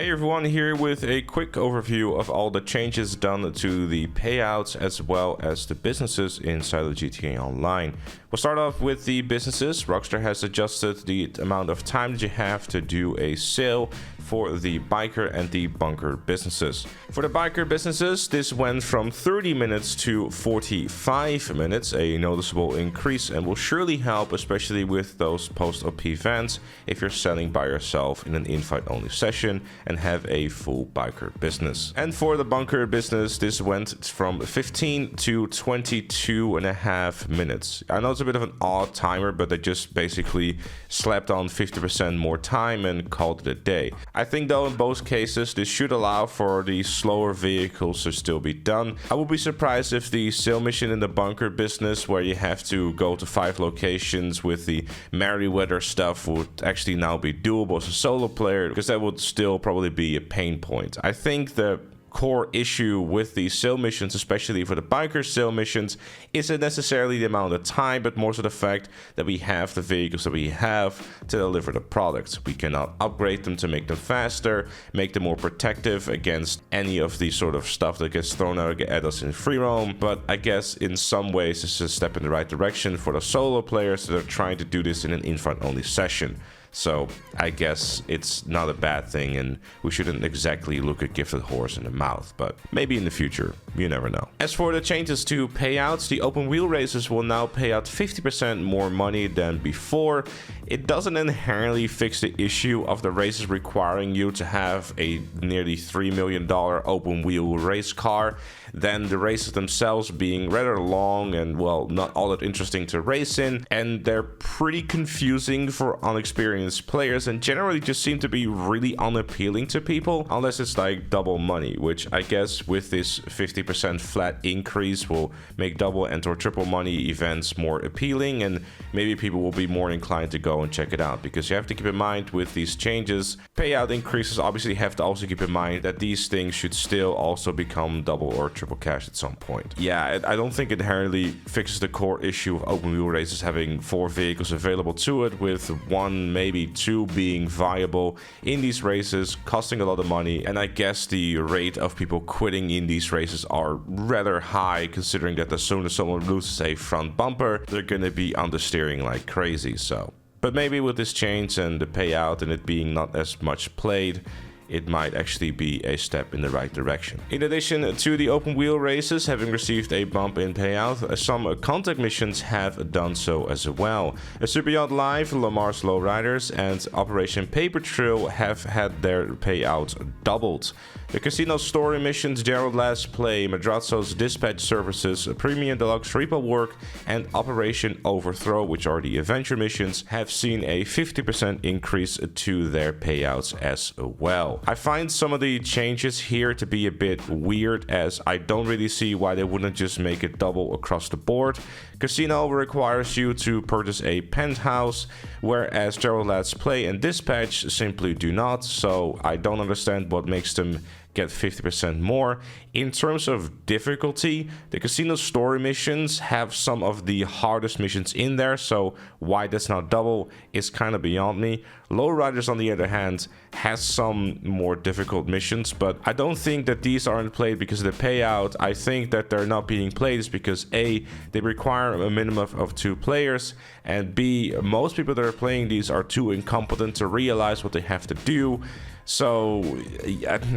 Hey everyone, here with a quick overview of all the changes done to the payouts as well as the businesses inside of GTA Online. We'll start off with the businesses. Rockstar has adjusted the amount of time that you have to do a sale for the biker and the bunker businesses. For the biker businesses, this went from 30 minutes to 45 minutes, a noticeable increase, and will surely help, especially with those post-OP events if you're selling by yourself in an invite-only session and have a full biker business. And for the bunker business, this went from 15 to 22.5 minutes. I know it's a bit of an odd timer, but they just basically slapped on 50% more time and called it a day. I think though in both cases this should allow for the slower vehicles to still be done. I would be surprised if the sale mission in the bunker business, where you have to go to 5 locations with the Merryweather stuff, would actually now be doable as a solo player, because that would still probably be a pain point. I think the core issue with the sale missions, especially for the biker sale missions, isn't necessarily the amount of time, but more so the fact that we have the vehicles that we have to deliver the products. We cannot upgrade them to make them faster, make them more protective against any of the sort of stuff that gets thrown out at us in free roam. But I guess in some ways this is a step in the right direction for the solo players that are trying to do this in an invite only session. So I guess it's not a bad thing, and we shouldn't exactly look a gifted horse in the mouth, but maybe in the future, you never know. As for the changes to payouts, the open wheel races will now pay out 50% more money than before. It doesn't inherently fix the issue of the races requiring you to have a nearly $3 million open wheel race car, then the races themselves being rather long and, well, not all that interesting to race in, and they're pretty confusing for unexperienced players and generally just seem to be really unappealing to people, unless it's like double money, which I guess with this 50% flat increase will make double and or triple money events more appealing, and maybe people will be more inclined to go and check it out. Because you have to keep in mind with these changes, payout increases obviously have to also keep in mind that these things should still also become double or triple cash at some point. Yeah, I don't think it inherently fixes the core issue of open wheel races having 4 vehicles available to it, with 1, maybe 2 being viable in these races, costing a lot of money. And I guess the rate of people quitting in these races are rather high, considering that as soon as someone loses a front bumper, they're gonna be understeering like crazy. So, but maybe with this change and the payout and it being not as much played, it might actually be a step in the right direction. In addition to the open wheel races having received a bump in payout, some contact missions have done so as well. A Super Yacht Live, Lamar's Lowriders, and Operation Paper Trail have had their payouts doubled. The Casino Story missions, Gerald Last Play, Madrazzo's Dispatch Services, Premium Deluxe Repo Work, and Operation Overthrow, which are the adventure missions, have seen a 50% increase to their payouts as well. I find some of the changes here to be a bit weird, as I don't really see why they wouldn't just make it double across the board. Casino requires you to purchase a penthouse, whereas Gerald Let's Play and Dispatch simply do not, so I don't understand what makes them get 50% more. In terms of difficulty, the Casino Story missions have some of the hardest missions in there, so why that's not double is kind of beyond me. Lowriders, on the other hand, has some more difficult missions, but I don't think that these aren't played because of the payout. I think that they're not being played is because A, they require a minimum of 2 players, and B, most people that are playing these are too incompetent to realize what they have to do. So,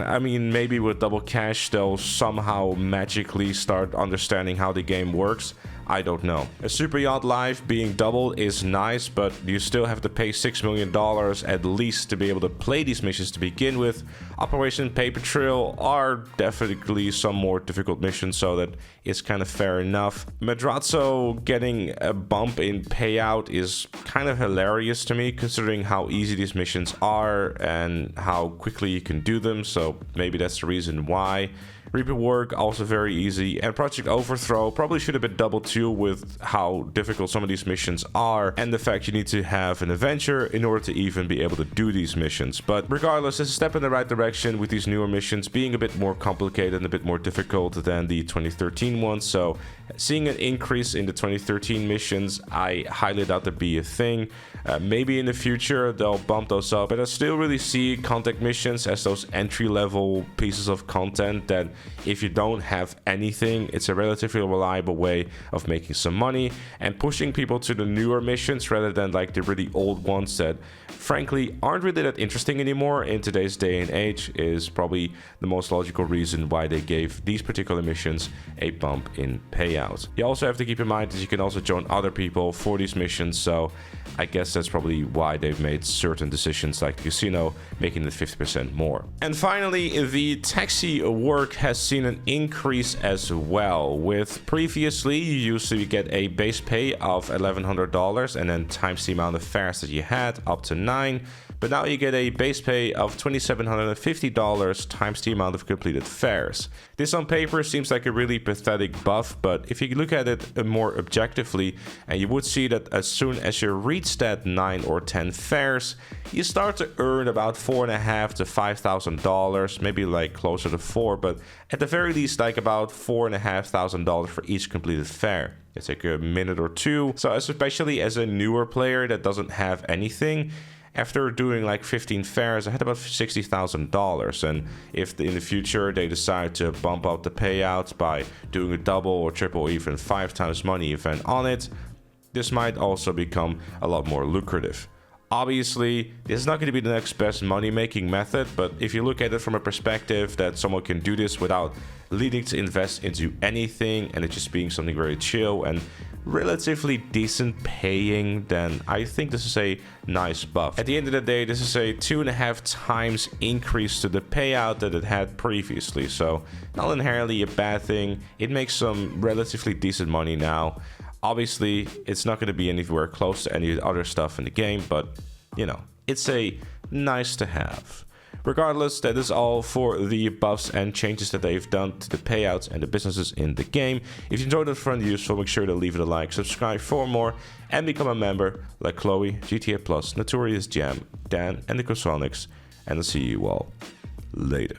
I mean, maybe with double cash they'll somehow magically start understanding how the game works. I don't know. A Super Yacht Live being doubled is nice, but you still have to pay $6 million at least to be able to play these missions to begin with. Operation Paper Trail are definitely some more difficult missions, so that is kind of fair enough. Madrazzo getting a bump in payout is kind of hilarious to me, considering how easy these missions are and how quickly you can do them, so maybe that's the reason why. Repeat work, also very easy. And Project Overthrow probably should have been double too with how difficult some of these missions are, and the fact you need to have an adventure in order to even be able to do these missions. But regardless, it's a step in the right direction with these newer missions being a bit more complicated and a bit more difficult than the 2013 ones. So seeing an increase in the 2013 missions, I highly doubt there'd be a thing. Maybe in the future they'll bump those up, but I still really see contact missions as those entry-level pieces of content that if you don't have anything, it's a relatively reliable way of making some money and pushing people to the newer missions rather than like the really old ones that frankly aren't really that interesting anymore in today's day and age is probably the most logical reason why they gave these particular missions a bump in payouts. You also have to keep in mind that you can also join other people for these missions, so I guess that's probably why they've made certain decisions like the casino, making it 50% more. And finally, the taxi work has seen an increase as well. With previously, you used to get a base pay of $1,100 and then times the amount of fares that you had up to 9. But now you get a base pay of $2,750 times the amount of completed fares. This on paper seems like a really pathetic buff, but if you look at it more objectively, and you would see that as soon as you reach that 9 or 10 fares, you start to earn about $4,500 to $5,000, maybe like closer to 4, but at the very least like about $4,500 for each completed fare. It's like a minute or two. So especially as a newer player that doesn't have anything, after doing like 15 fares, I had about $60,000. And if in the future they decide to bump up the payouts by doing a double or triple or even 5 times money event on it, this might also become a lot more lucrative. Obviously, this is not going to be the next best money-making method, but if you look at it from a perspective that someone can do this without needing to invest into anything and it just being something very chill and relatively decent paying, then I think this is a nice buff. At the end of the day, this is a 2.5 times increase to the payout that it had previously, so not inherently a bad thing. It makes some relatively decent money now. Obviously, it's not going to be anywhere close to any other stuff in the game, but, you know, it's a nice to have. Regardless, that is all for the buffs and changes that they've done to the payouts and the businesses in the game. If you enjoyed it, found it useful, make sure to leave it a like, subscribe for more, and become a member like Chloe, GTA Plus, Notorious Jam, Dan, and the Cosonics. And I'll see you all later.